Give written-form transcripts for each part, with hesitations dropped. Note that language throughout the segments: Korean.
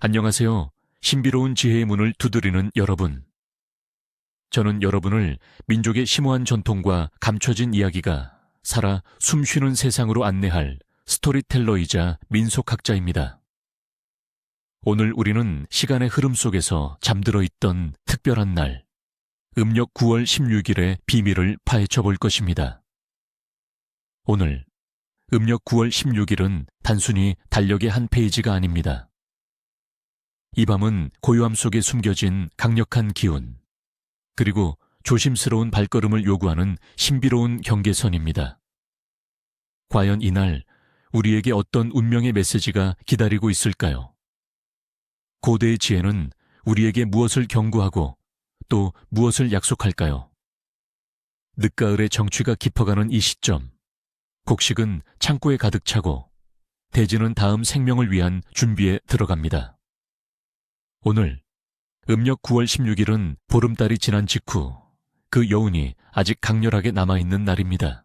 안녕하세요. 신비로운 지혜의 문을 두드리는 여러분. 저는 여러분을 민족의 심오한 전통과 감춰진 이야기가 살아 숨쉬는 세상으로 안내할 스토리텔러이자 민속학자입니다. 오늘 우리는 시간의 흐름 속에서 잠들어 있던 특별한 날, 음력 9월 16일의 비밀을 파헤쳐 볼 것입니다. 오늘 음력 9월 16일은 단순히 달력의 한 페이지가 아닙니다. 이 밤은 고요함 속에 숨겨진 강력한 기운, 그리고 조심스러운 발걸음을 요구하는 신비로운 경계선입니다. 과연 이날 우리에게 어떤 운명의 메시지가 기다리고 있을까요? 고대의 지혜는 우리에게 무엇을 경고하고 또 무엇을 약속할까요? 늦가을의 정취가 깊어가는 이 시점, 곡식은 창고에 가득 차고 대지는 다음 생명을 위한 준비에 들어갑니다. 오늘 음력 9월 16일은 보름달이 지난 직후 그 여운이 아직 강렬하게 남아있는 날입니다.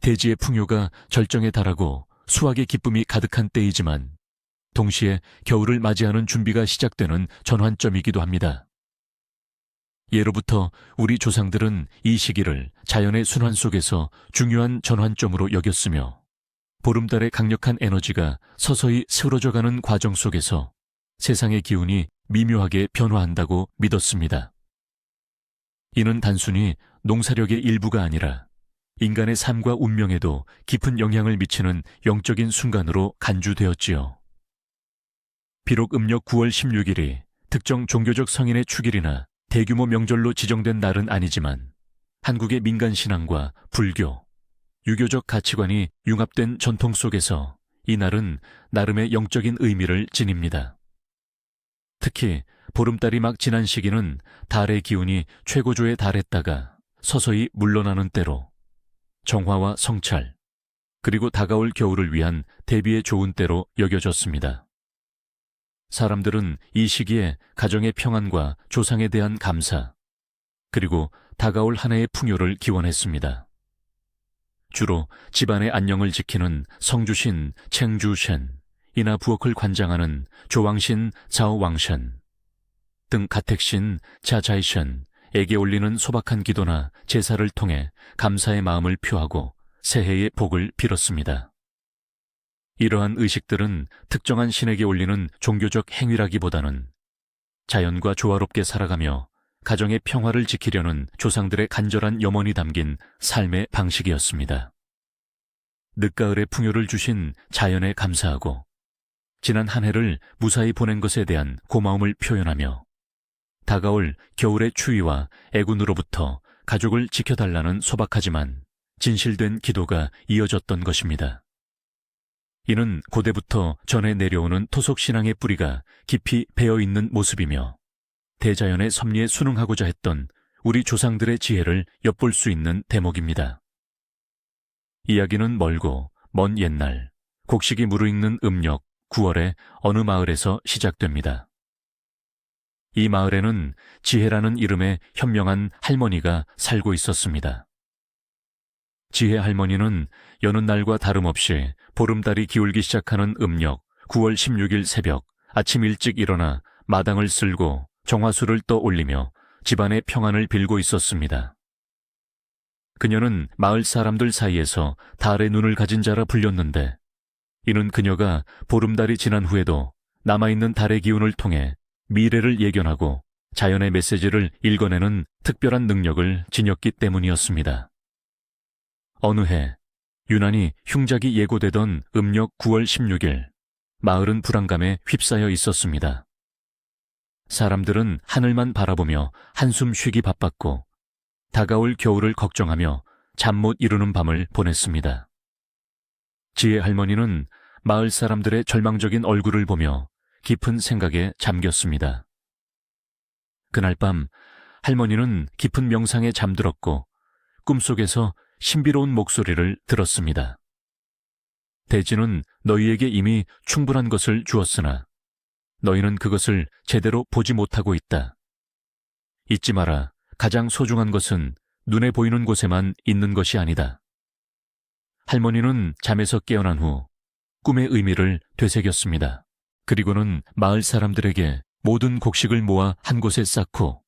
대지의 풍요가 절정에 달하고 수확의 기쁨이 가득한 때이지만 동시에 겨울을 맞이하는 준비가 시작되는 전환점이기도 합니다. 예로부터 우리 조상들은 이 시기를 자연의 순환 속에서 중요한 전환점으로 여겼으며 보름달의 강력한 에너지가 서서히 쓰러져가는 과정 속에서 세상의 기운이 미묘하게 변화한다고 믿었습니다. 이는 단순히 농사력의 일부가 아니라 인간의 삶과 운명에도 깊은 영향을 미치는 영적인 순간으로 간주되었지요. 비록 음력 9월 16일이 특정 종교적 성인의 축일이나 대규모 명절로 지정된 날은 아니지만 한국의 민간신앙과 불교, 유교적 가치관이 융합된 전통 속에서 이 날은 나름의 영적인 의미를 지닙니다. 특히 보름달이 막 지난 시기는 달의 기운이 최고조에 달했다가 서서히 물러나는 때로 정화와 성찰, 그리고 다가올 겨울을 위한 대비의 좋은 때로 여겨졌습니다. 사람들은 이 시기에 가정의 평안과 조상에 대한 감사, 그리고 다가올 한 해의 풍요를 기원했습니다. 주로 집안의 안녕을 지키는 성주신 챙주셴, 이나 부엌을 관장하는 조왕신 자오왕셴 등 가택신 자자이셴에게 올리는 소박한 기도나 제사를 통해 감사의 마음을 표하고 새해의 복을 빌었습니다. 이러한 의식들은 특정한 신에게 올리는 종교적 행위라기보다는 자연과 조화롭게 살아가며 가정의 평화를 지키려는 조상들의 간절한 염원이 담긴 삶의 방식이었습니다. 늦가을의 풍요를 주신 자연에 감사하고 지난 한 해를 무사히 보낸 것에 대한 고마움을 표현하며 다가올 겨울의 추위와 애군으로부터 가족을 지켜달라는 소박하지만 진실된 기도가 이어졌던 것입니다. 이는 고대부터 전해 내려오는 토속신앙의 뿌리가 깊이 배어있는 모습이며 대자연의 섭리에 순응하고자 했던 우리 조상들의 지혜를 엿볼 수 있는 대목입니다. 이야기는 멀고 먼 옛날 곡식이 무르익는 음력 9월의 어느 마을에서 시작됩니다. 이 마을에는 지혜라는 이름의 현명한 할머니가 살고 있었습니다. 지혜 할머니는 여느 날과 다름없이 보름달이 기울기 시작하는 음력 9월 16일 새벽 아침 일찍 일어나 마당을 쓸고 정화수를 떠올리며 집안의 평안을 빌고 있었습니다. 그녀는 마을 사람들 사이에서 달의 눈을 가진 자라 불렸는데 이는 그녀가 보름달이 지난 후에도 남아있는 달의 기운을 통해 미래를 예견하고 자연의 메시지를 읽어내는 특별한 능력을 지녔기 때문이었습니다. 어느 해 유난히 흉작이 예고되던 음력 9월 16일 마을은 불안감에 휩싸여 있었습니다. 사람들은 하늘만 바라보며 한숨 쉬기 바빴고 다가올 겨울을 걱정하며 잠 못 이루는 밤을 보냈습니다. 지혜 할머니는 마을 사람들의 절망적인 얼굴을 보며 깊은 생각에 잠겼습니다. 그날 밤 할머니는 깊은 명상에 잠들었고 꿈속에서 신비로운 목소리를 들었습니다. 대지는 너희에게 이미 충분한 것을 주었으나 너희는 그것을 제대로 보지 못하고 있다. 잊지 마라. 가장 소중한 것은 눈에 보이는 곳에만 있는 것이 아니다. 할머니는 잠에서 깨어난 후 꿈의 의미를 되새겼습니다. 그리고는 마을 사람들에게 모든 곡식을 모아 한 곳에 쌓고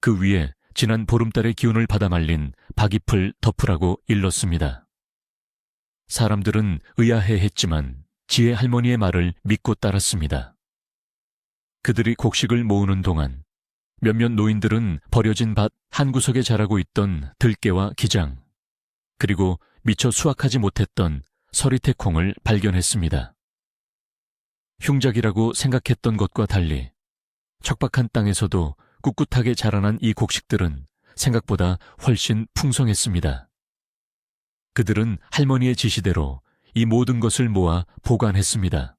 그 위에 지난 보름달의 기운을 받아 말린 박잎을 덮으라고 일렀습니다. 사람들은 의아해했지만 지혜 할머니의 말을 믿고 따랐습니다. 그들이 곡식을 모으는 동안 몇몇 노인들은 버려진 밭 한 구석에 자라고 있던 들깨와 기장, 그리고 미처 수확하지 못했던 서리태콩을 발견했습니다. 흉작이라고 생각했던 것과 달리 척박한 땅에서도 꿋꿋하게 자라난 이 곡식들은 생각보다 훨씬 풍성했습니다. 그들은 할머니의 지시대로 이 모든 것을 모아 보관했습니다.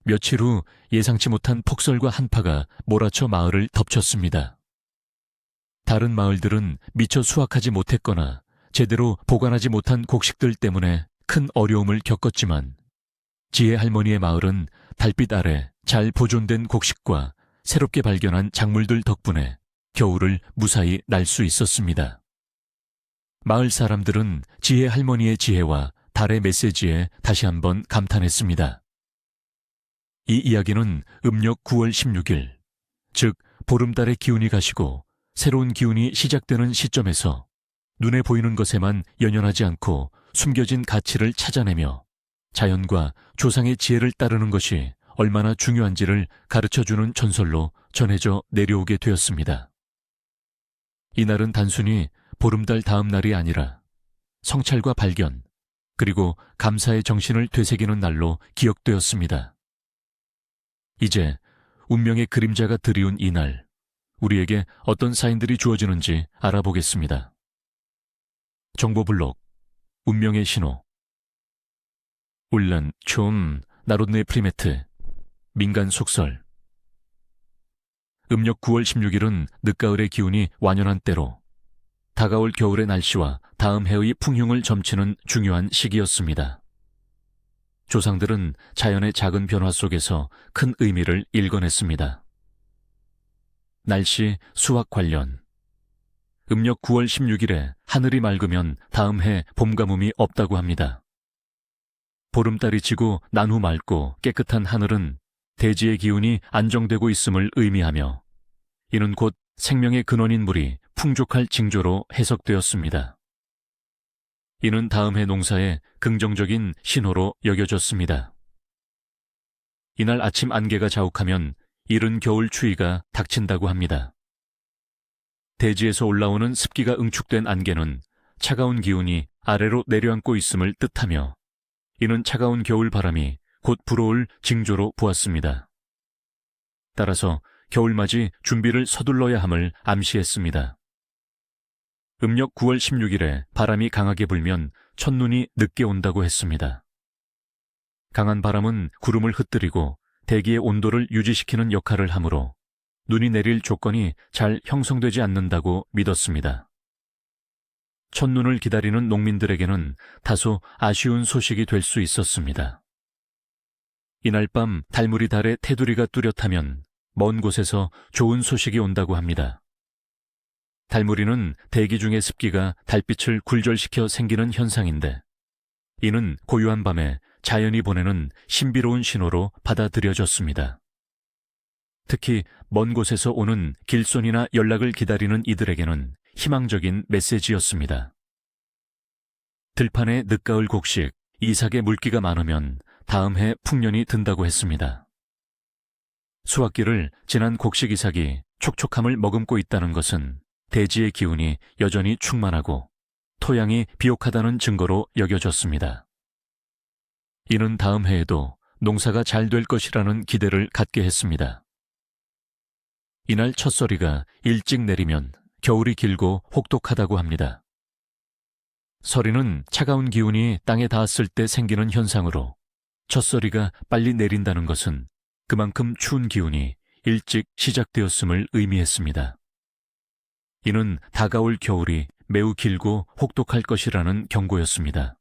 며칠 후 예상치 못한 폭설과 한파가 몰아쳐 마을을 덮쳤습니다. 다른 마을들은 미처 수확하지 못했거나 제대로 보관하지 못한 곡식들 때문에 큰 어려움을 겪었지만 지혜 할머니의 마을은 달빛 아래 잘 보존된 곡식과 새롭게 발견한 작물들 덕분에 겨울을 무사히 날 수 있었습니다. 마을 사람들은 지혜 할머니의 지혜와 달의 메시지에 다시 한번 감탄했습니다. 이 이야기는 음력 9월 16일, 즉 보름달의 기운이 가시고 새로운 기운이 시작되는 시점에서 눈에 보이는 것에만 연연하지 않고 숨겨진 가치를 찾아내며 자연과 조상의 지혜를 따르는 것이 얼마나 중요한지를 가르쳐주는 전설로 전해져 내려오게 되었습니다. 이날은 단순히 보름달 다음 날이 아니라 성찰과 발견, 그리고 감사의 정신을 되새기는 날로 기억되었습니다. 이제 운명의 그림자가 드리운 이 날, 우리에게 어떤 사인들이 주어지는지 알아보겠습니다. 정보블록, 운명의 신호. 울란, 좀, 나rod네 프리메트, 민간 속설. 음력 9월 16일은 늦가을의 기운이 완연한 때로 다가올 겨울의 날씨와 다음 해의 풍흉을 점치는 중요한 시기였습니다. 조상들은 자연의 작은 변화 속에서 큰 의미를 일궈냈습니다. 날씨, 수확 관련. 음력 9월 16일에 하늘이 맑으면 다음 해 봄 가뭄이 없다고 합니다. 보름달이 지고 난 후 맑고 깨끗한 하늘은 대지의 기운이 안정되고 있음을 의미하며 이는 곧 생명의 근원인 물이 풍족할 징조로 해석되었습니다. 이는 다음 해 농사에 긍정적인 신호로 여겨졌습니다. 이날 아침 안개가 자욱하면 이른 겨울 추위가 닥친다고 합니다. 대지에서 올라오는 습기가 응축된 안개는 차가운 기운이 아래로 내려앉고 있음을 뜻하며 이는 차가운 겨울 바람이 곧 불어올 징조로 보았습니다. 따라서 겨울맞이 준비를 서둘러야 함을 암시했습니다. 음력 9월 16일에 바람이 강하게 불면 첫눈이 늦게 온다고 했습니다. 강한 바람은 구름을 흩뜨리고 대기의 온도를 유지시키는 역할을 하므로 눈이 내릴 조건이 잘 형성되지 않는다고 믿었습니다. 첫눈을 기다리는 농민들에게는 다소 아쉬운 소식이 될 수 있었습니다. 이날 밤 달물이 달에 테두리가 뚜렷하면 먼 곳에서 좋은 소식이 온다고 합니다. 달무리는 대기 중의 습기가 달빛을 굴절시켜 생기는 현상인데 이는 고요한 밤에 자연이 보내는 신비로운 신호로 받아들여졌습니다. 특히 먼 곳에서 오는 길손이나 연락을 기다리는 이들에게는 희망적인 메시지였습니다. 들판에 늦가을 곡식, 이삭의 물기가 많으면 다음 해 풍년이 든다고 했습니다. 수확기를 지난 곡식 이삭이 촉촉함을 머금고 있다는 것은 대지의 기운이 여전히 충만하고 토양이 비옥하다는 증거로 여겨졌습니다. 이는 다음 해에도 농사가 잘 될 것이라는 기대를 갖게 했습니다. 이날 첫서리가 일찍 내리면 겨울이 길고 혹독하다고 합니다. 서리는 차가운 기운이 땅에 닿았을 때 생기는 현상으로 첫서리가 빨리 내린다는 것은 그만큼 추운 기운이 일찍 시작되었음을 의미했습니다. 이는 다가올 겨울이 매우 길고 혹독할 것이라는 경고였습니다.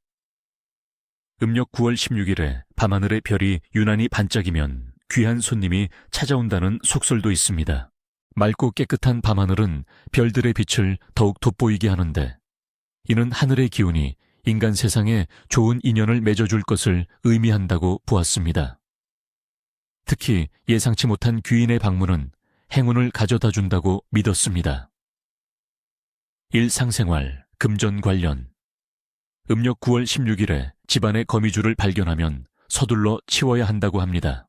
음력 9월 16일에 밤하늘의 별이 유난히 반짝이면 귀한 손님이 찾아온다는 속설도 있습니다. 맑고 깨끗한 밤하늘은 별들의 빛을 더욱 돋보이게 하는데 이는 하늘의 기운이 인간 세상에 좋은 인연을 맺어줄 것을 의미한다고 보았습니다. 특히 예상치 못한 귀인의 방문은 행운을 가져다 준다고 믿었습니다. 일상생활, 금전 관련. 음력 9월 16일에 집안의 거미줄을 발견하면 서둘러 치워야 한다고 합니다.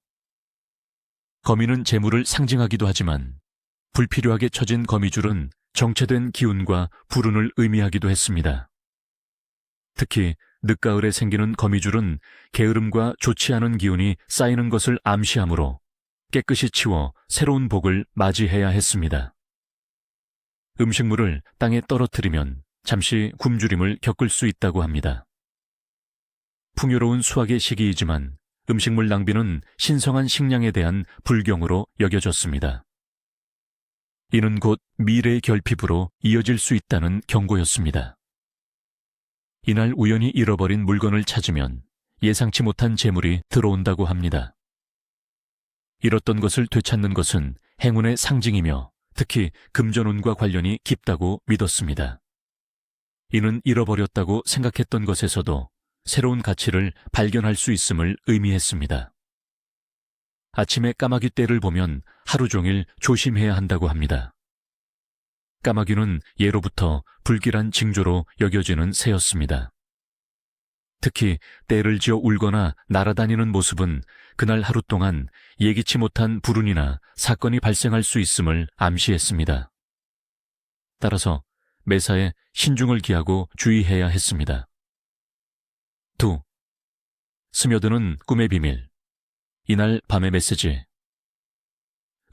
거미는 재물을 상징하기도 하지만 불필요하게 쳐진 거미줄은 정체된 기운과 불운을 의미하기도 했습니다. 특히 늦가을에 생기는 거미줄은 게으름과 좋지 않은 기운이 쌓이는 것을 암시하므로 깨끗이 치워 새로운 복을 맞이해야 했습니다. 음식물을 땅에 떨어뜨리면 잠시 굶주림을 겪을 수 있다고 합니다. 풍요로운 수확의 시기이지만 음식물 낭비는 신성한 식량에 대한 불경으로 여겨졌습니다. 이는 곧 미래의 결핍으로 이어질 수 있다는 경고였습니다. 이날 우연히 잃어버린 물건을 찾으면 예상치 못한 재물이 들어온다고 합니다. 잃었던 것을 되찾는 것은 행운의 상징이며 특히 금전운과 관련이 깊다고 믿었습니다. 이는 잃어버렸다고 생각했던 것에서도 새로운 가치를 발견할 수 있음을 의미했습니다. 아침에 까마귀 떼를 보면 하루 종일 조심해야 한다고 합니다. 까마귀는 예로부터 불길한 징조로 여겨지는 새였습니다. 특히 떼를 지어 울거나 날아다니는 모습은 그날 하루 동안 예기치 못한 불운이나 사건이 발생할 수 있음을 암시했습니다. 따라서 매사에 신중을 기하고 주의해야 했습니다. 2. 스며드는 꿈의 비밀. 이날 밤의 메시지.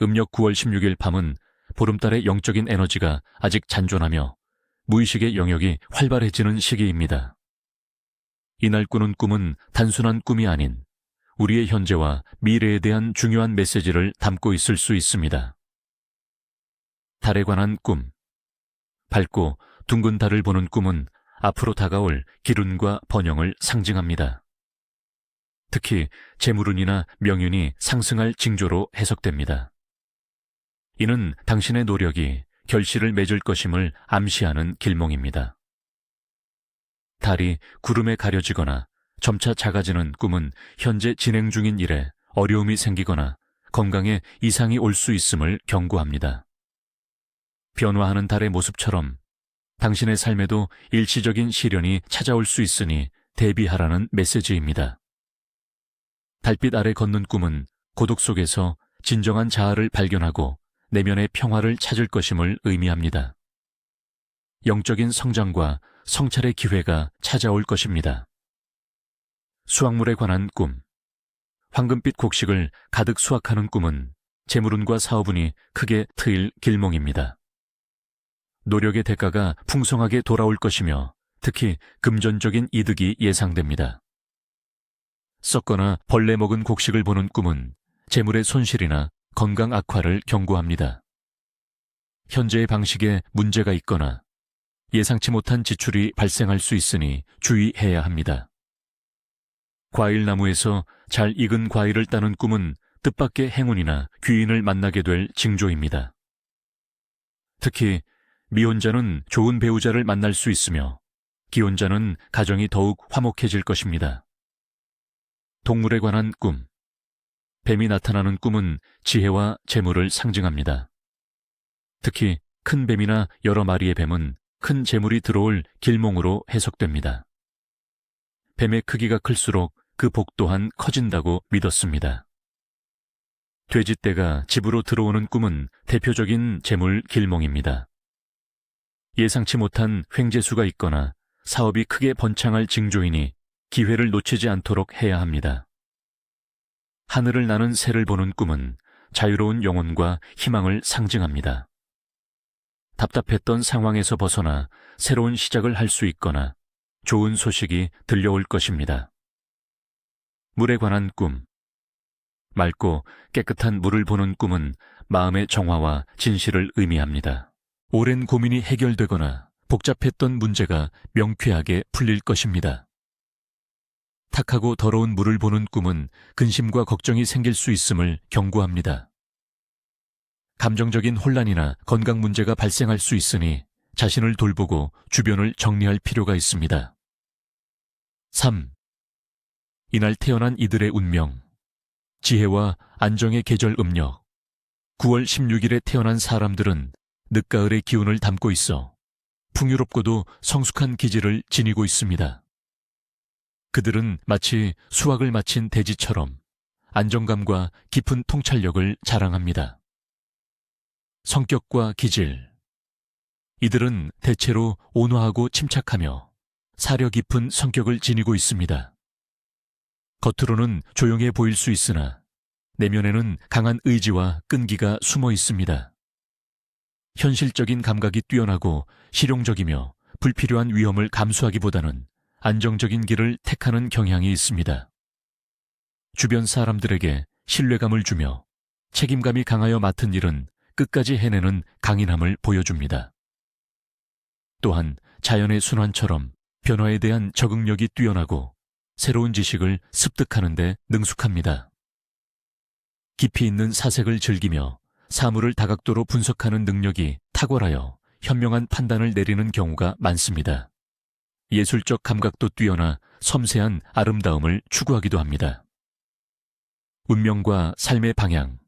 음력 9월 16일 밤은 보름달의 영적인 에너지가 아직 잔존하며 무의식의 영역이 활발해지는 시기입니다. 이날 꾸는 꿈은 단순한 꿈이 아닌 우리의 현재와 미래에 대한 중요한 메시지를 담고 있을 수 있습니다. 달에 관한 꿈. 밝고 둥근 달을 보는 꿈은 앞으로 다가올 기운과 번영을 상징합니다. 특히 재물운이나 명운이 상승할 징조로 해석됩니다. 이는 당신의 노력이 결실을 맺을 것임을 암시하는 길몽입니다. 달이 구름에 가려지거나 점차 작아지는 꿈은 현재 진행 중인 일에 어려움이 생기거나 건강에 이상이 올 수 있음을 경고합니다. 변화하는 달의 모습처럼 당신의 삶에도 일시적인 시련이 찾아올 수 있으니 대비하라는 메시지입니다. 달빛 아래 걷는 꿈은 고독 속에서 진정한 자아를 발견하고 내면의 평화를 찾을 것임을 의미합니다. 영적인 성장과 성찰의 기회가 찾아올 것입니다. 수확물에 관한 꿈. 황금빛 곡식을 가득 수확하는 꿈은 재물운과 사업운이 크게 트일 길몽입니다. 노력의 대가가 풍성하게 돌아올 것이며 특히 금전적인 이득이 예상됩니다. 썩거나 벌레 먹은 곡식을 보는 꿈은 재물의 손실이나 건강 악화를 경고합니다. 현재의 방식에 문제가 있거나 예상치 못한 지출이 발생할 수 있으니 주의해야 합니다. 과일나무에서 잘 익은 과일을 따는 꿈은 뜻밖의 행운이나 귀인을 만나게 될 징조입니다. 특히 미혼자는 좋은 배우자를 만날 수 있으며 기혼자는 가정이 더욱 화목해질 것입니다. 동물에 관한 꿈. 뱀이 나타나는 꿈은 지혜와 재물을 상징합니다. 특히 큰 뱀이나 여러 마리의 뱀은 큰 재물이 들어올 길몽으로 해석됩니다. 뱀의 크기가 클수록 그 복 또한 커진다고 믿었습니다. 돼지떼가 집으로 들어오는 꿈은 대표적인 재물 길몽입니다. 예상치 못한 횡재수가 있거나 사업이 크게 번창할 징조이니 기회를 놓치지 않도록 해야 합니다. 하늘을 나는 새를 보는 꿈은 자유로운 영혼과 희망을 상징합니다. 답답했던 상황에서 벗어나 새로운 시작을 할 수 있거나 좋은 소식이 들려올 것입니다. 물에 관한 꿈. 맑고 깨끗한 물을 보는 꿈은 마음의 정화와 진실을 의미합니다. 오랜 고민이 해결되거나 복잡했던 문제가 명쾌하게 풀릴 것입니다. 탁하고 더러운 물을 보는 꿈은 근심과 걱정이 생길 수 있음을 경고합니다. 감정적인 혼란이나 건강 문제가 발생할 수 있으니 자신을 돌보고 주변을 정리할 필요가 있습니다. 3. 이날 태어난 이들의 운명. 지혜와 안정의 계절 음력. 9월 16일에 태어난 사람들은 늦가을의 기운을 담고 있어 풍요롭고도 성숙한 기질을 지니고 있습니다. 그들은 마치 수확을 마친 돼지처럼 안정감과 깊은 통찰력을 자랑합니다. 성격과 기질. 이들은 대체로 온화하고 침착하며 사려 깊은 성격을 지니고 있습니다. 겉으로는 조용해 보일 수 있으나 내면에는 강한 의지와 끈기가 숨어 있습니다. 현실적인 감각이 뛰어나고 실용적이며 불필요한 위험을 감수하기보다는 안정적인 길을 택하는 경향이 있습니다. 주변 사람들에게 신뢰감을 주며 책임감이 강하여 맡은 일은 끝까지 해내는 강인함을 보여줍니다. 또한 자연의 순환처럼 변화에 대한 적응력이 뛰어나고 새로운 지식을 습득하는 데 능숙합니다. 깊이 있는 사색을 즐기며 사물을 다각도로 분석하는 능력이 탁월하여 현명한 판단을 내리는 경우가 많습니다. 예술적 감각도 뛰어나 섬세한 아름다움을 추구하기도 합니다. 운명과 삶의 방향.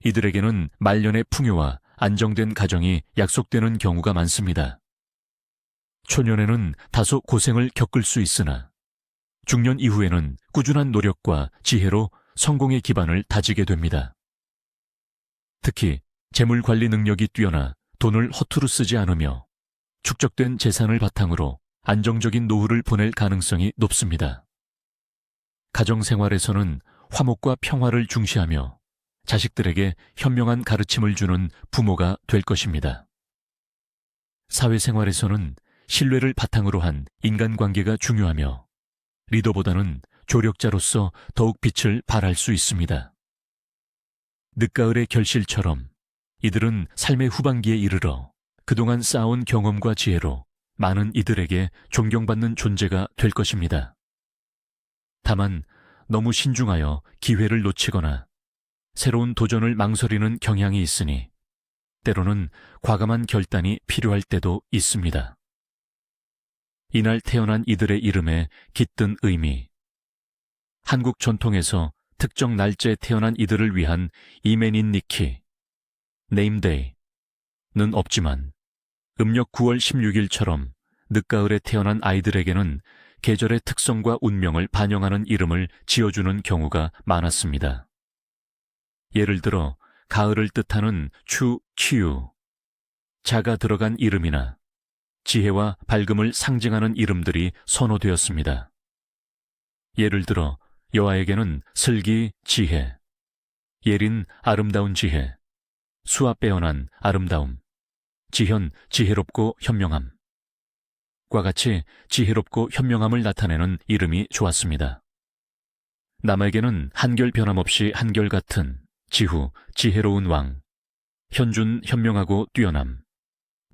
이들에게는 말년의 풍요와 안정된 가정이 약속되는 경우가 많습니다. 초년에는 다소 고생을 겪을 수 있으나 중년 이후에는 꾸준한 노력과 지혜로 성공의 기반을 다지게 됩니다. 특히 재물 관리 능력이 뛰어나 돈을 허투루 쓰지 않으며 축적된 재산을 바탕으로 안정적인 노후를 보낼 가능성이 높습니다. 가정생활에서는 화목과 평화를 중시하며 자식들에게 현명한 가르침을 주는 부모가 될 것입니다. 사회생활에서는 신뢰를 바탕으로 한 인간관계가 중요하며 리더보다는 조력자로서 더욱 빛을 발할 수 있습니다. 늦가을의 결실처럼 이들은 삶의 후반기에 이르러 그동안 쌓아온 경험과 지혜로 많은 이들에게 존경받는 존재가 될 것입니다. 다만 너무 신중하여 기회를 놓치거나 새로운 도전을 망설이는 경향이 있으니 때로는 과감한 결단이 필요할 때도 있습니다. 이날 태어난 이들의 이름에 깃든 의미. 한국 전통에서 특정 날짜에 태어난 이들을 위한 이메닌니키, 네임데이는 없지만 음력 9월 16일처럼 늦가을에 태어난 아이들에게는 계절의 특성과 운명을 반영하는 이름을 지어주는 경우가 많았습니다. 예를 들어 가을을 뜻하는 추, 키유, 자가 들어간 이름이나 지혜와 밝음을 상징하는 이름들이 선호되었습니다. 예를 들어 여아에게는 슬기, 지혜, 예린, 아름다운 지혜, 수아 빼어난 아름다움, 지현, 지혜롭고 현명함. 과 같이 지혜롭고 현명함을 나타내는 이름이 좋았습니다. 남에게는 한결 변함없이 한결같은 지후, 지혜로운 왕, 현준, 현명하고 뛰어남,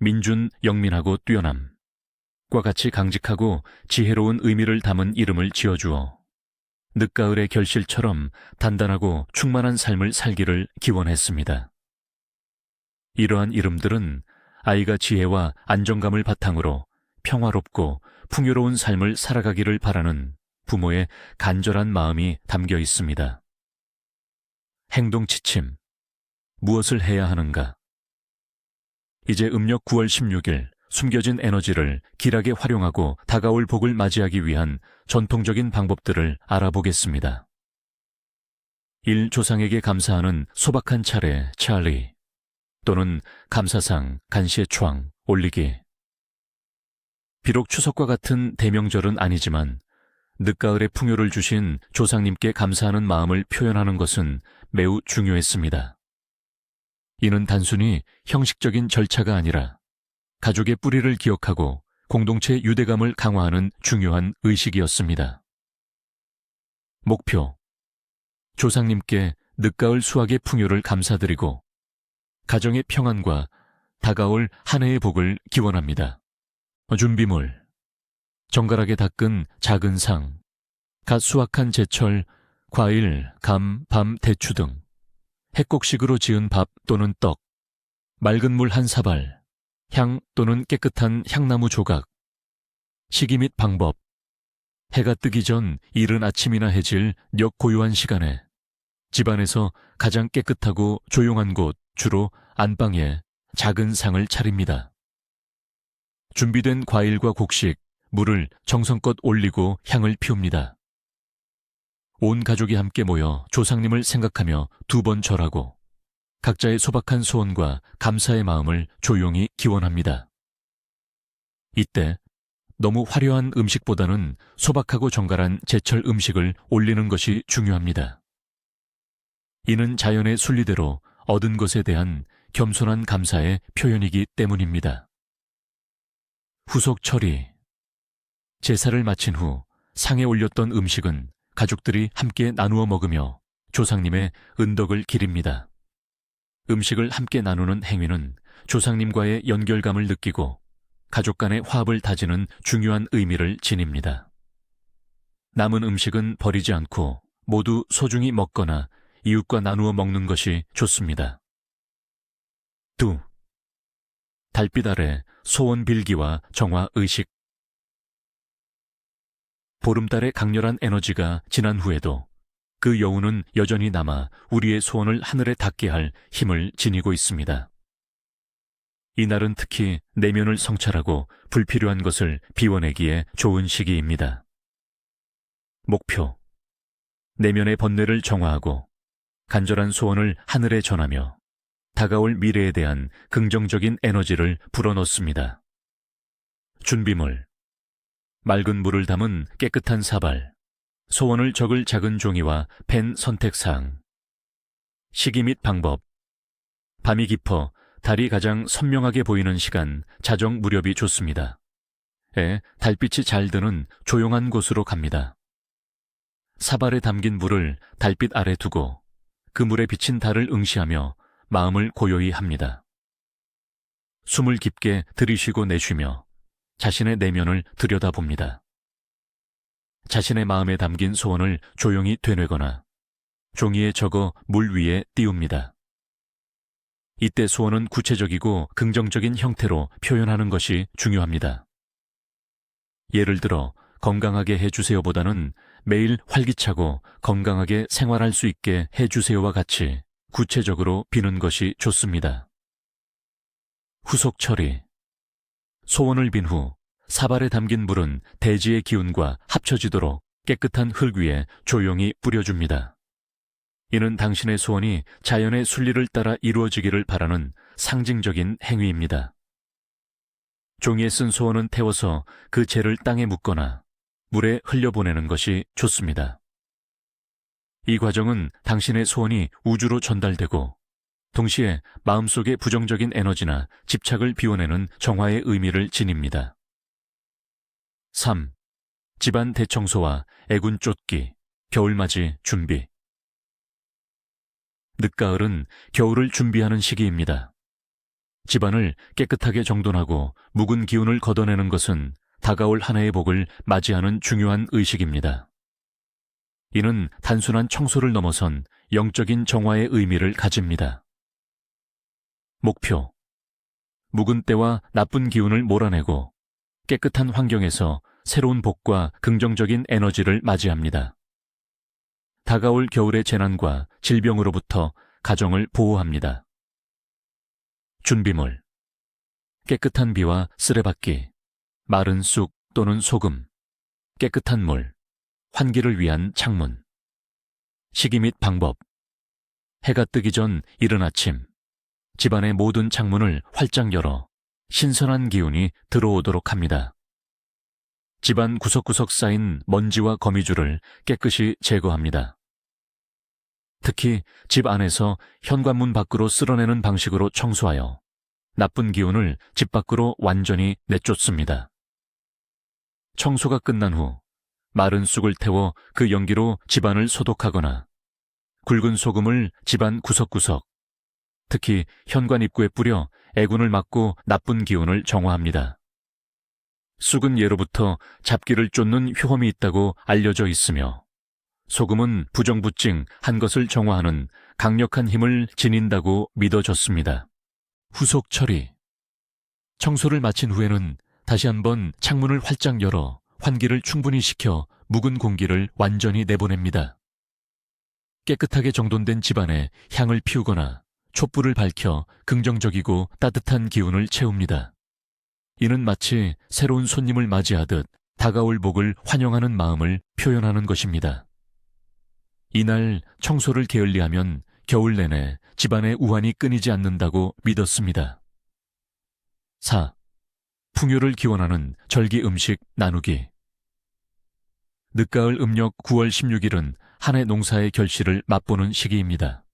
민준, 영민하고 뛰어남. 과 같이 강직하고 지혜로운 의미를 담은 이름을 지어주어 늦가을의 결실처럼 단단하고 충만한 삶을 살기를 기원했습니다. 이러한 이름들은 아이가 지혜와 안정감을 바탕으로 평화롭고 풍요로운 삶을 살아가기를 바라는 부모의 간절한 마음이 담겨 있습니다. 행동 지침. 무엇을 해야 하는가? 이제 음력 9월 16일 숨겨진 에너지를 길하게 활용하고 다가올 복을 맞이하기 위한 전통적인 방법들을 알아보겠습니다. 1. 조상에게 감사하는 소박한 차례 찰리 또는 감사상 간시의 촤앙 올리기. 비록 추석과 같은 대명절은 아니지만 늦가을에 풍요를 주신 조상님께 감사하는 마음을 표현하는 것은 매우 중요했습니다. 이는 단순히 형식적인 절차가 아니라 가족의 뿌리를 기억하고 공동체 유대감을 강화하는 중요한 의식이었습니다. 목표. 조상님께 늦가을 수확의 풍요를 감사드리고 가정의 평안과 다가올 한 해의 복을 기원합니다. 준비물. 정갈하게 닦은 작은 상, 갓 수확한 제철, 과일, 감, 밤, 대추 등 핵곡식으로 지은 밥 또는 떡, 맑은 물 한 사발, 향 또는 깨끗한 향나무 조각. 시기 및 방법. 해가 뜨기 전 이른 아침이나 해질 역 고요한 시간에 집안에서 가장 깨끗하고 조용한 곳, 주로 안방에 작은 상을 차립니다. 준비된 과일과 곡식, 물을 정성껏 올리고 향을 피웁니다. 온 가족이 함께 모여 조상님을 생각하며 2번 절하고 각자의 소박한 소원과 감사의 마음을 조용히 기원합니다. 이때 너무 화려한 음식보다는 소박하고 정갈한 제철 음식을 올리는 것이 중요합니다. 이는 자연의 순리대로 얻은 것에 대한 겸손한 감사의 표현이기 때문입니다. 후속 처리. 제사를 마친 후 상에 올렸던 음식은 가족들이 함께 나누어 먹으며 조상님의 은덕을 기립니다. 음식을 함께 나누는 행위는 조상님과의 연결감을 느끼고 가족 간의 화합을 다지는 중요한 의미를 지닙니다. 남은 음식은 버리지 않고 모두 소중히 먹거나 이웃과 나누어 먹는 것이 좋습니다. 2. 달빛 아래 소원 빌기와 정화 의식. 보름달의 강렬한 에너지가 지난 후에도 그 여운은 여전히 남아 우리의 소원을 하늘에 닿게 할 힘을 지니고 있습니다. 이날은 특히 내면을 성찰하고 불필요한 것을 비워내기에 좋은 시기입니다. 목표. 내면의 번뇌를 정화하고 간절한 소원을 하늘에 전하며 다가올 미래에 대한 긍정적인 에너지를 불어넣습니다. 준비물. 맑은 물을 담은 깨끗한 사발, 소원을 적을 작은 종이와 펜 선택사항. 시기 및 방법. 밤이 깊어 달이 가장 선명하게 보이는 시간, 자정 무렵이 좋습니다. 달빛이 잘 드는 조용한 곳으로 갑니다. 사발에 담긴 물을 달빛 아래 두고 그 물에 비친 달을 응시하며 마음을 고요히 합니다. 숨을 깊게 들이쉬고 내쉬며 자신의 내면을 들여다봅니다. 자신의 마음에 담긴 소원을 조용히 되뇌거나 종이에 적어 물 위에 띄웁니다. 이때 소원은 구체적이고 긍정적인 형태로 표현하는 것이 중요합니다. 예를 들어 건강하게 해주세요보다는 매일 활기차고 건강하게 생활할 수 있게 해주세요와 같이 구체적으로 비는 것이 좋습니다. 후속 처리. 소원을 빈 후 사발에 담긴 물은 대지의 기운과 합쳐지도록 깨끗한 흙 위에 조용히 뿌려줍니다. 이는 당신의 소원이 자연의 순리를 따라 이루어지기를 바라는 상징적인 행위입니다. 종이에 쓴 소원은 태워서 그 재를 땅에 묻거나 물에 흘려보내는 것이 좋습니다. 이 과정은 당신의 소원이 우주로 전달되고 동시에 마음속의 부정적인 에너지나 집착을 비워내는 정화의 의미를 지닙니다. 3. 집안 대청소와 애군 쫓기, 겨울맞이 준비. 늦가을은 겨울을 준비하는 시기입니다. 집안을 깨끗하게 정돈하고 묵은 기운을 걷어내는 것은 다가올 한 해의 복을 맞이하는 중요한 의식입니다. 이는 단순한 청소를 넘어선 영적인 정화의 의미를 가집니다. 목표. 묵은 때와 나쁜 기운을 몰아내고 깨끗한 환경에서 새로운 복과 긍정적인 에너지를 맞이합니다. 다가올 겨울의 재난과 질병으로부터 가정을 보호합니다. 준비물. 깨끗한 비와 쓰레받기, 마른 쑥 또는 소금, 깨끗한 물, 환기를 위한 창문. 시기 및 방법. 해가 뜨기 전 이른 아침, 집안의 모든 창문을 활짝 열어 신선한 기운이 들어오도록 합니다. 집안 구석구석 쌓인 먼지와 거미줄을 깨끗이 제거합니다. 특히 집 안에서 현관문 밖으로 쓸어내는 방식으로 청소하여 나쁜 기운을 집 밖으로 완전히 내쫓습니다. 청소가 끝난 후 마른 쑥을 태워 그 연기로 집안을 소독하거나 굵은 소금을 집안 구석구석, 특히 현관 입구에 뿌려 애군을 막고 나쁜 기운을 정화합니다. 쑥은 예로부터 잡기를 쫓는 효험이 있다고 알려져 있으며 소금은 부정부증 한 것을 정화하는 강력한 힘을 지닌다고 믿어졌습니다. 후속 처리. 청소를 마친 후에는 다시 한번 창문을 활짝 열어 환기를 충분히 시켜 묵은 공기를 완전히 내보냅니다. 깨끗하게 정돈된 집안에 향을 피우거나 촛불을 밝혀 긍정적이고 따뜻한 기운을 채웁니다. 이는 마치 새로운 손님을 맞이하듯 다가올 복을 환영하는 마음을 표현하는 것입니다. 이날 청소를 게을리하면 겨울 내내 집안의 우환이 끊이지 않는다고 믿었습니다. 4. 풍요를 기원하는 절기 음식 나누기. 늦가을 음력 9월 16일은 한 해 농사의 결실을 맛보는 시기입니다.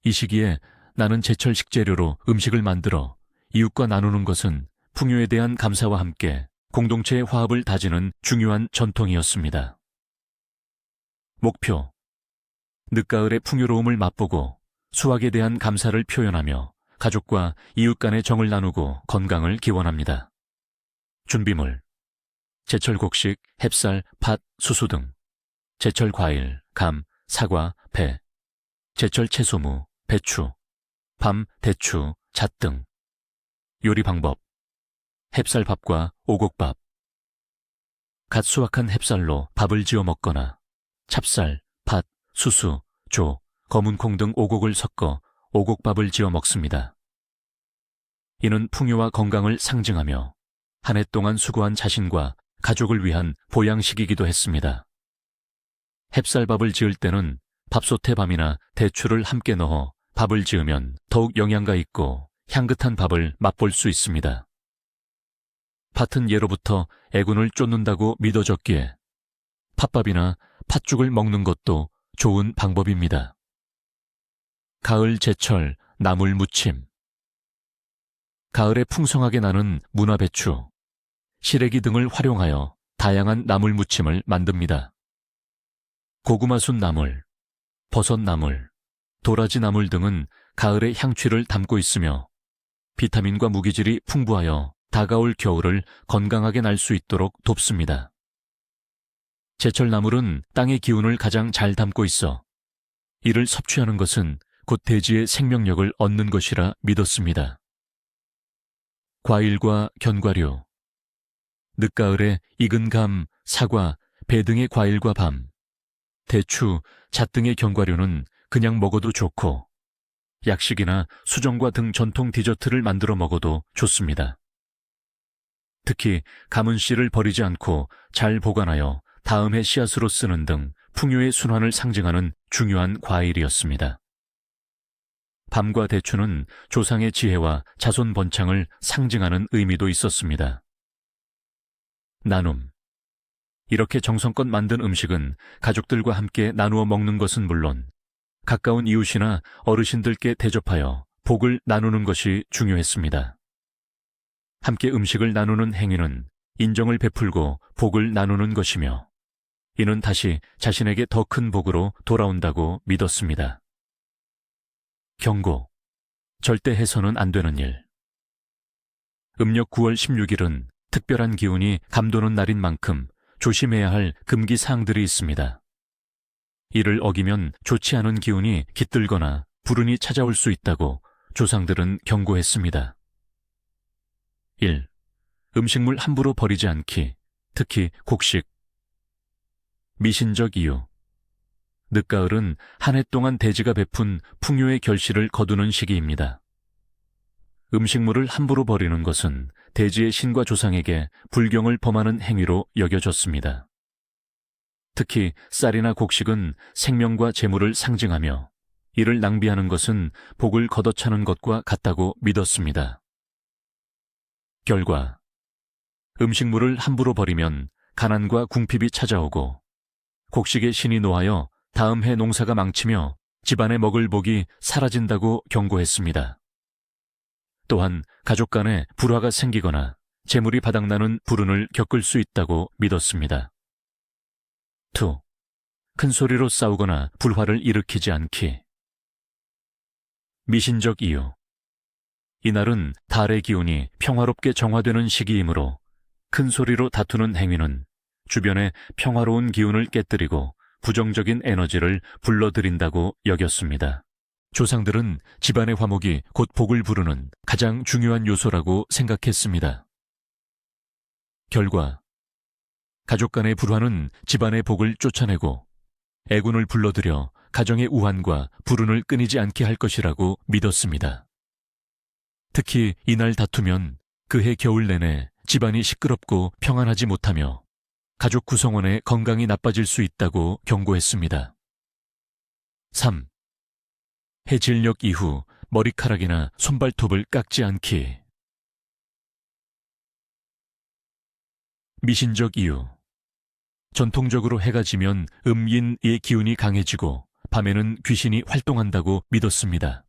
이 시기에 나는 제철 식재료로 음식을 만들어 이웃과 나누는 것은 풍요에 대한 감사와 함께 공동체의 화합을 다지는 중요한 전통이었습니다. 목표: 늦가을의 풍요로움을 맛보고 수확에 대한 감사를 표현하며 가족과 이웃 간의 정을 나누고 건강을 기원합니다. 준비물: 제철 곡식, 햅쌀, 팥, 수수 등, 제철 과일, 감, 사과, 배, 제철 채소무, 배추, 밤, 대추, 잣 등. 요리 방법: 햅쌀밥과 오곡밥. 갓 수확한 햅쌀로 밥을 지어 먹거나 찹쌀, 팥, 수수, 조, 검은콩 등 오곡을 섞어 오곡밥을 지어 먹습니다. 이는 풍요와 건강을 상징하며 한 해 동안 수고한 자신과 가족을 위한 보양식이기도 했습니다. 햅쌀밥을 지을 때는 밥솥에 밤이나 대추를 함께 넣어 밥을 지으면 더욱 영양가 있고 향긋한 밥을 맛볼 수 있습니다. 팥은 예로부터 애군을 쫓는다고 믿어졌기에 팥밥이나 팥죽을 먹는 것도 좋은 방법입니다. 가을 제철 나물 무침. 가을에 풍성하게 나는 문화배추, 시래기 등을 활용하여 다양한 나물 무침을 만듭니다. 고구마순 나물, 버섯 나물, 도라지 나물 등은 가을의 향취를 담고 있으며 비타민과 무기질이 풍부하여 다가올 겨울을 건강하게 날 수 있도록 돕습니다. 제철 나물은 땅의 기운을 가장 잘 담고 있어 이를 섭취하는 것은 곧 대지의 생명력을 얻는 것이라 믿었습니다. 과일과 견과류. 늦가을에 익은 감, 사과, 배 등의 과일과 밤, 대추, 잣 등의 견과류는 그냥 먹어도 좋고 약식이나 수정과 등 전통 디저트를 만들어 먹어도 좋습니다. 특히 감은 씨를 버리지 않고 잘 보관하여 다음 해 씨앗으로 쓰는 등 풍요의 순환을 상징하는 중요한 과일이었습니다. 밤과 대추는 조상의 지혜와 자손 번창을 상징하는 의미도 있었습니다. 나눔. 이렇게 정성껏 만든 음식은 가족들과 함께 나누어 먹는 것은 물론 가까운 이웃이나 어르신들께 대접하여 복을 나누는 것이 중요했습니다. 함께 음식을 나누는 행위는 인정을 베풀고 복을 나누는 것이며 이는 다시 자신에게 더 큰 복으로 돌아온다고 믿었습니다. 경고. 절대 해서는 안 되는 일. 음력 9월 16일은 특별한 기운이 감도는 날인 만큼 조심해야 할 금기 사항들이 있습니다. 이를 어기면 좋지 않은 기운이 깃들거나 불운이 찾아올 수 있다고 조상들은 경고했습니다. 1. 음식물 함부로 버리지 않기, 특히 곡식. 미신적 이유. 늦가을은 한 해 동안 대지가 베푼 풍요의 결실을 거두는 시기입니다. 음식물을 함부로 버리는 것은 대지의 신과 조상에게 불경을 범하는 행위로 여겨졌습니다. 특히 쌀이나 곡식은 생명과 재물을 상징하며 이를 낭비하는 것은 복을 걷어차는 것과 같다고 믿었습니다. 결과, 음식물을 함부로 버리면 가난과 궁핍이 찾아오고 곡식의 신이 노하여 다음 해 농사가 망치며 집안에 먹을 복이 사라진다고 경고했습니다. 또한 가족 간에 불화가 생기거나 재물이 바닥나는 불운을 겪을 수 있다고 믿었습니다. 2. 큰 소리로 싸우거나 불화를 일으키지 않기. 미신적 이유. 이날은 달의 기운이 평화롭게 정화되는 시기이므로 큰 소리로 다투는 행위는 주변에 평화로운 기운을 깨뜨리고 부정적인 에너지를 불러들인다고 여겼습니다. 조상들은 집안의 화목이 곧 복을 부르는 가장 중요한 요소라고 생각했습니다. 결과, 가족 간의 불화는 집안의 복을 쫓아내고 애군을 불러들여 가정의 우환과 불운을 끊이지 않게 할 것이라고 믿었습니다. 특히 이날 다투면 그해 겨울 내내 집안이 시끄럽고 평안하지 못하며 가족 구성원의 건강이 나빠질 수 있다고 경고했습니다. 3. 해질녘 이후 머리카락이나 손발톱을 깎지 않기. 미신적 이유. 전통적으로 해가 지면 음인의 기운이 강해지고 밤에는 귀신이 활동한다고 믿었습니다.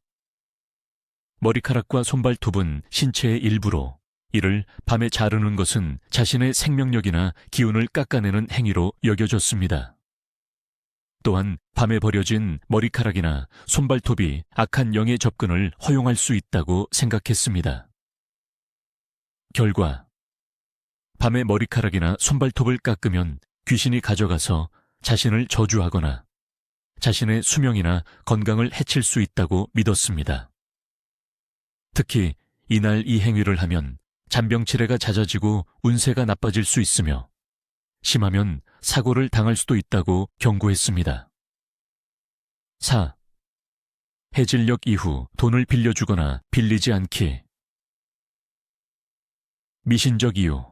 머리카락과 손발톱은 신체의 일부로 이를 밤에 자르는 것은 자신의 생명력이나 기운을 깎아내는 행위로 여겨졌습니다. 또한 밤에 버려진 머리카락이나 손발톱이 악한 영의 접근을 허용할 수 있다고 생각했습니다. 결과 밤에 머리카락이나 손발톱을 깎으면 귀신이 가져가서 자신을 저주하거나 자신의 수명이나 건강을 해칠 수 있다고 믿었습니다. 특히 이날 이 행위를 하면 잔병치레가 잦아지고 운세가 나빠질 수 있으며 심하면 사고를 당할 수도 있다고 경고했습니다. 4. 해질녘 이후 돈을 빌려주거나 빌리지 않기. 미신적 이유.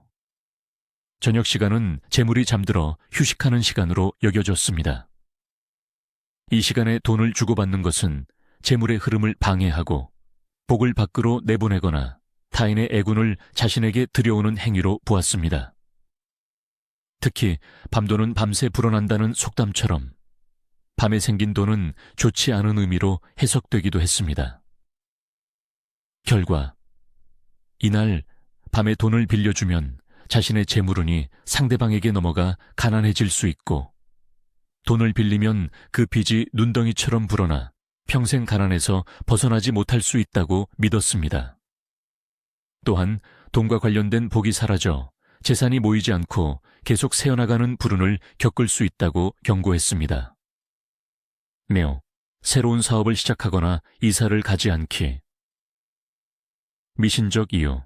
저녁 시간은 재물이 잠들어 휴식하는 시간으로 여겨졌습니다. 이 시간에 돈을 주고받는 것은 재물의 흐름을 방해하고 복을 밖으로 내보내거나 타인의 애군을 자신에게 들여오는 행위로 보았습니다. 특히 밤돈은 밤새 불어난다는 속담처럼 밤에 생긴 돈은 좋지 않은 의미로 해석되기도 했습니다. 결과 이날 밤에 돈을 빌려주면 자신의 재물운이 상대방에게 넘어가 가난해질 수 있고 돈을 빌리면 그 빚이 눈덩이처럼 불어나 평생 가난해서 벗어나지 못할 수 있다고 믿었습니다. 또한 돈과 관련된 복이 사라져 재산이 모이지 않고 계속 새어나가는 불운을 겪을 수 있다고 경고했습니다. 며 새로운 사업을 시작하거나 이사를 가지 않기. 미신적 이유.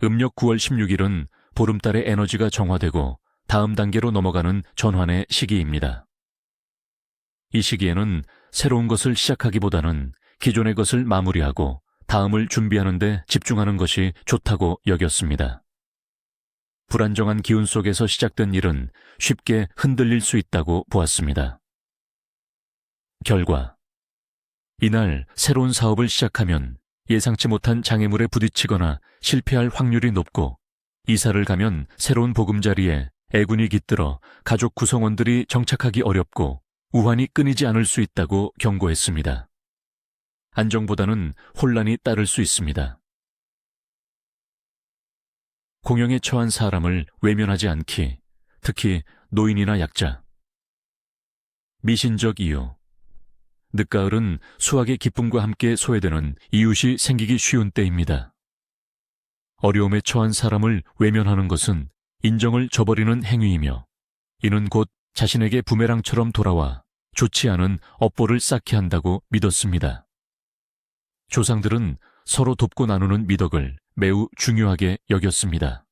음력 9월 16일은 보름달의 에너지가 정화되고 다음 단계로 넘어가는 전환의 시기입니다. 이 시기에는 새로운 것을 시작하기보다는 기존의 것을 마무리하고 다음을 준비하는 데 집중하는 것이 좋다고 여겼습니다. 불안정한 기운 속에서 시작된 일은 쉽게 흔들릴 수 있다고 보았습니다. 결과 이날 새로운 사업을 시작하면 예상치 못한 장애물에 부딪히거나 실패할 확률이 높고 이사를 가면 새로운 보금자리에 애군이 깃들어 가족 구성원들이 정착하기 어렵고 우환이 끊이지 않을 수 있다고 경고했습니다. 안정보다는 혼란이 따를 수 있습니다. 공영에 처한 사람을 외면하지 않기, 특히 노인이나 약자. 미신적 이유. 늦가을은 수확의 기쁨과 함께 소외되는 이웃이 생기기 쉬운 때입니다. 어려움에 처한 사람을 외면하는 것은 인정을 저버리는 행위이며 이는 곧 자신에게 부메랑처럼 돌아와 좋지 않은 업보를 쌓게 한다고 믿었습니다. 조상들은 서로 돕고 나누는 미덕을 매우 중요하게 여겼습니다.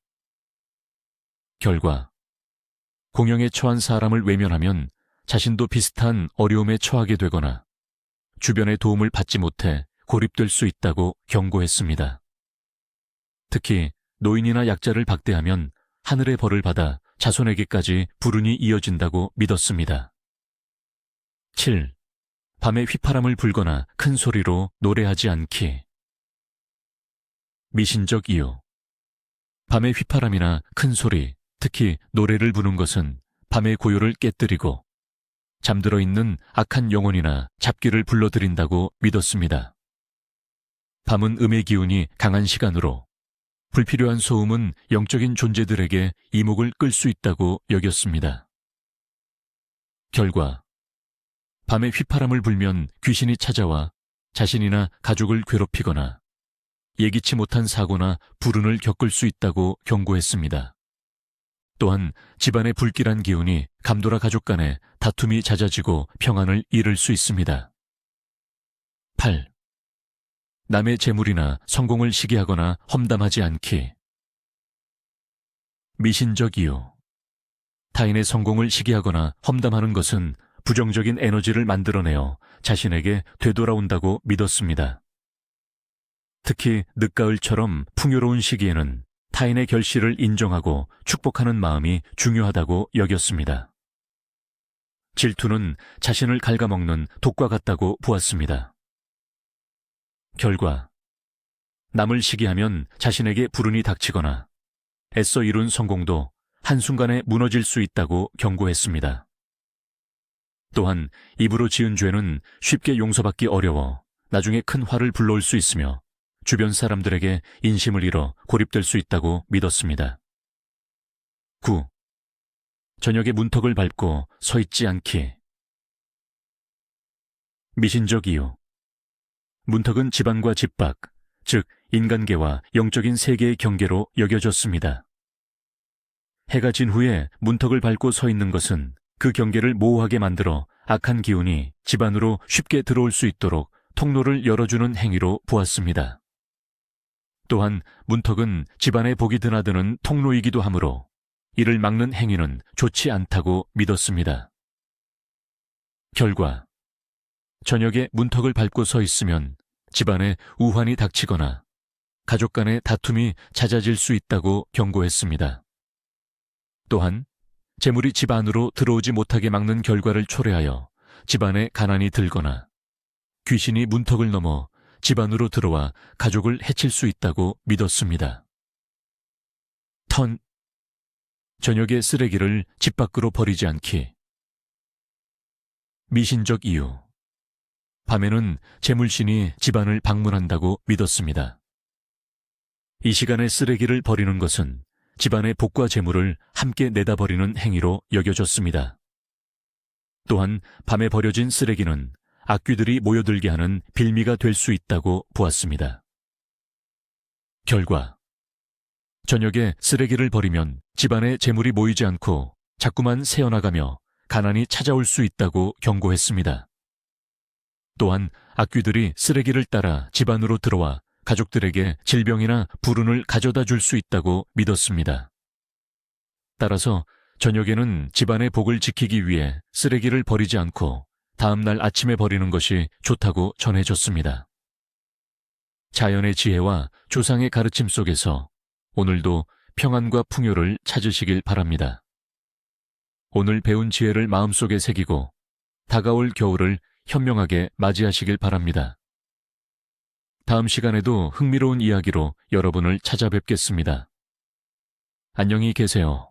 결과 공영에 처한 사람을 외면하면 자신도 비슷한 어려움에 처하게 되거나 주변의 도움을 받지 못해 고립될 수 있다고 경고했습니다. 특히 노인이나 약자를 박대하면 하늘의 벌을 받아 자손에게까지 불운이 이어진다고 믿었습니다. 7. 밤에 휘파람을 불거나 큰 소리로 노래하지 않기. 미신적 이유. 밤에 휘파람이나 큰 소리, 특히 노래를 부는 것은 밤의 고요를 깨뜨리고 잠들어 있는 악한 영혼이나 잡귀를 불러들인다고 믿었습니다. 밤은 음의 기운이 강한 시간으로 불필요한 소음은 영적인 존재들에게 이목을 끌 수 있다고 여겼습니다. 결과 밤에 휘파람을 불면 귀신이 찾아와 자신이나 가족을 괴롭히거나 예기치 못한 사고나 불운을 겪을 수 있다고 경고했습니다. 또한 집안의 불길한 기운이 감돌아 가족 간에 다툼이 잦아지고 평안을 잃을 수 있습니다. 8. 남의 재물이나 성공을 시기하거나 험담하지 않기. 미신적 이유. 타인의 성공을 시기하거나 험담하는 것은 부정적인 에너지를 만들어내어 자신에게 되돌아온다고 믿었습니다. 특히 늦가을처럼 풍요로운 시기에는 타인의 결실을 인정하고 축복하는 마음이 중요하다고 여겼습니다. 질투는 자신을 갉아먹는 독과 같다고 보았습니다. 결과, 남을 시기하면 자신에게 불운이 닥치거나 애써 이룬 성공도 한순간에 무너질 수 있다고 경고했습니다. 또한 입으로 지은 죄는 쉽게 용서받기 어려워 나중에 큰 화를 불러올 수 있으며 주변 사람들에게 인심을 잃어 고립될 수 있다고 믿었습니다. 9. 저녁에 문턱을 밟고 서 있지 않기. 미신적 이유. 문턱은 집안과 집 밖, 즉 인간계와 영적인 세계의 경계로 여겨졌습니다. 해가 진 후에 문턱을 밟고 서 있는 것은 그 경계를 모호하게 만들어 악한 기운이 집 안으로 쉽게 들어올 수 있도록 통로를 열어주는 행위로 보았습니다. 또한 문턱은 집안에 복이 드나드는 통로이기도 하므로 이를 막는 행위는 좋지 않다고 믿었습니다. 결과, 저녁에 문턱을 밟고 서 있으면 집안에 우환이 닥치거나 가족 간의 다툼이 잦아질 수 있다고 경고했습니다. 또한 재물이 집 안으로 들어오지 못하게 막는 결과를 초래하여 집안에 가난이 들거나 귀신이 문턱을 넘어 집 안으로 들어와 가족을 해칠 수 있다고 믿었습니다. 턴. 저녁에 쓰레기를 집 밖으로 버리지 않기. 미신적 이유. 밤에는 재물신이 집안을 방문한다고 믿었습니다. 이 시간에 쓰레기를 버리는 것은 집안의 복과 재물을 함께 내다버리는 행위로 여겨졌습니다. 또한 밤에 버려진 쓰레기는 악귀들이 모여들게 하는 빌미가 될 수 있다고 보았습니다. 결과, 저녁에 쓰레기를 버리면 집안에 재물이 모이지 않고 자꾸만 새어나가며 가난이 찾아올 수 있다고 경고했습니다. 또한 악귀들이 쓰레기를 따라 집 안으로 들어와 가족들에게 질병이나 불운을 가져다 줄 수 있다고 믿었습니다. 따라서 저녁에는 집안의 복을 지키기 위해 쓰레기를 버리지 않고 다음날 아침에 버리는 것이 좋다고 전해졌습니다. 자연의 지혜와 조상의 가르침 속에서 오늘도 평안과 풍요를 찾으시길 바랍니다. 오늘 배운 지혜를 마음속에 새기고 다가올 겨울을 현명하게 맞이하시길 바랍니다. 다음 시간에도 흥미로운 이야기로 여러분을 찾아뵙겠습니다. 안녕히 계세요.